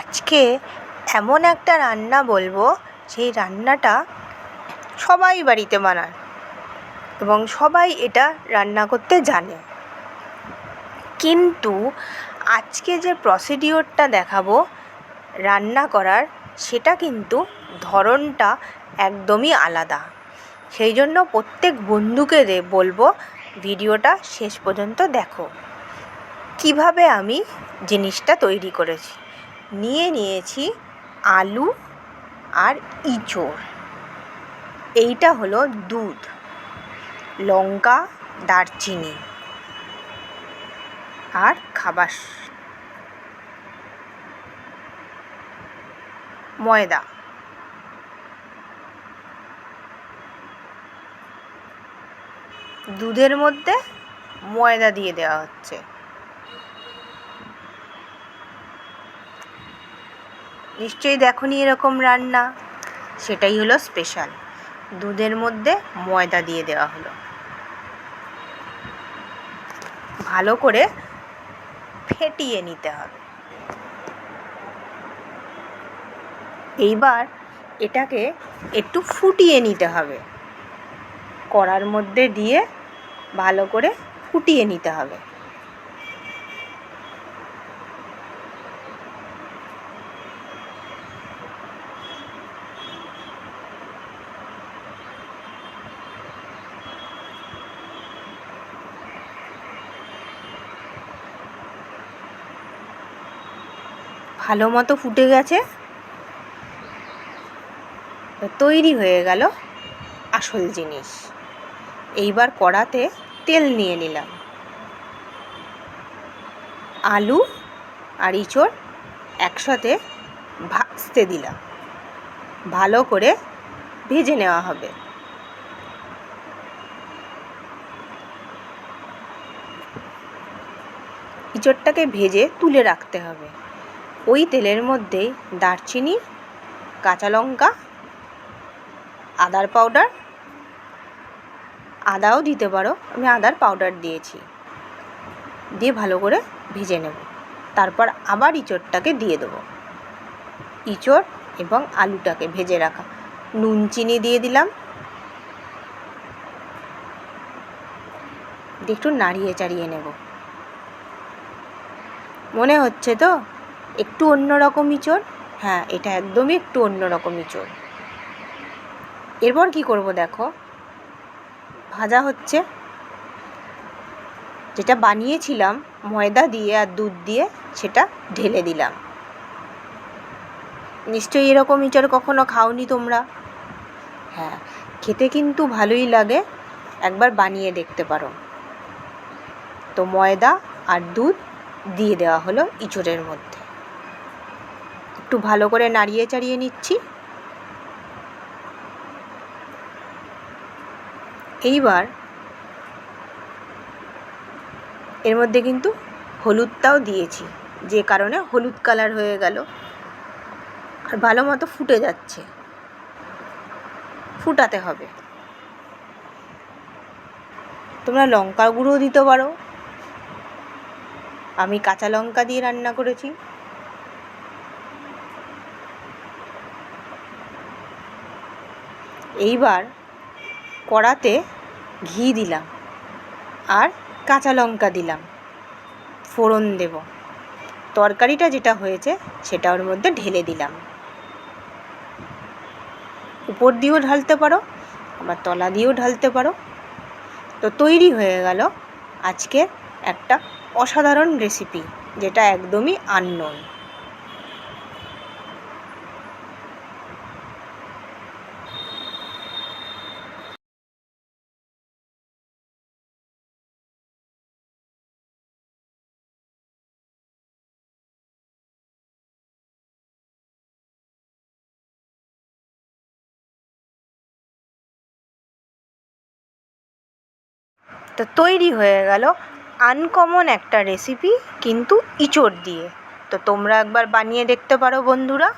আজকে এমন একটা রান্না বলবো, সেই রান্নাটা সবাই বাড়িতে বানায় এবং সবাই এটা রান্না করতে জানে। কিন্তু আজকে যে প্রসিডিওরটা দেখাবো রান্না করার, সেটা কিন্তু ধরনটা একদমই আলাদা। সেই জন্য প্রত্যেক বন্ধুকে বলবো ভিডিওটা শেষ পর্যন্ত দেখো। কিভাবে আমি জিনিসটা তৈরি করেছি। নিয়েছি আলু আর ইঁচড়, এইটা হলো দুধ, লঙ্কা, দারচিনি আর খাবার ময়দা। দুধের মধ্যে ময়দা দিয়ে দেওয়া হচ্ছে। নিশ্চয়ই দেখোনি এরকম রান্না, সেটাই হলো স্পেশাল। দুধের মধ্যে ময়দা দিয়ে দেওয়া হলো, ভালো করে ফেটিয়ে নিতে হবে। এইবার এটাকে একটু ফুটিয়ে নিতে হবে, কড়ার মধ্যে দিয়ে ভালো করে ফুটিয়ে নিতে হবে। ভালো মতো ফুটে গেছে, তৈরি হয়ে গেল আসল জিনিস। এইবার কড়াতে তেল নিয়ে নিলাম, আলু আর ইঁচড় একসাথে ভাজতে দিলাম, ভালো করে ভেজে নেওয়া হবে। ইঁচড়টাকে ভেজে তুলে রাখতে হবে। ওই তেলের মধ্যেই দারচিনি, কাঁচা লঙ্কা, আদার পাউডার, আদাও দিতে পারো, আমি আদার পাউডার দিয়েছি, দিয়ে ভালো করে ভেজে নেব। তারপর আবার ইঁচড়টাকে দিয়ে দেবো, ইঁচড় এবং আলুটাকে ভেজে রাখা। নুন চিনি দিয়ে দিলাম, একটু নাড়িয়ে চাড়িয়ে নেব। মনে হচ্ছে তো একটু অন্যরকম ইঁচড়? হ্যাঁ, এটা একদমই একটু অন্যরকম ইঁচড়। এরপর কি করব দেখো, ভাজা হচ্ছে। যেটা বানিয়েছিলাম ময়দা দিয়ে আর দুধ দিয়ে, সেটা ঢেলে দিলাম। নিশ্চয়ই এরকম ইঁচড় কখনো খাওনি তোমরা? হ্যাঁ, খেতে কিন্তু ভালোই লাগে, একবার বানিয়ে দেখতে পারো। তো ময়দা আর দুধ দিয়ে দেওয়া হলো ইঁচড়ের মধ্যে, একটু ভালো করে নাড়িয়ে চাড়িয়ে নিচ্ছি। এইবার এর মধ্যে কিন্তু হলুদটাও দিয়েছি, যে কারণে হলুদ কালার হয়ে গেল। আর ভালো মতো ফুটে যাচ্ছে, ফুটাতে হবে। তোমরা লঙ্কার গুঁড়ো দিতে পারো, আমি কাঁচা লঙ্কা দিয়ে রান্না করেছি। এইবার কড়াতে ঘি দিলাম আর কাঁচা লঙ্কা দিলাম, ফোড়ন দেব। তরকারিটা যেটা হয়েছে সেটা ওর মধ্যে ঢেলে দিলাম। উপর দিয়েও ঢালতে পারো, আবার তলা দিয়েও ঢালতে পারো। তো তৈরি হয়ে গেল আজকে একটা অসাধারণ রেসিপি, যেটা একদমই আননোন। তো তৈরি হয়ে গেল আনকমন একটা রেসিপি, কিন্তু ইঁচড় দিয়ে। তো তোমরা একবার বানিয়ে দেখতে পারো বন্ধুরা।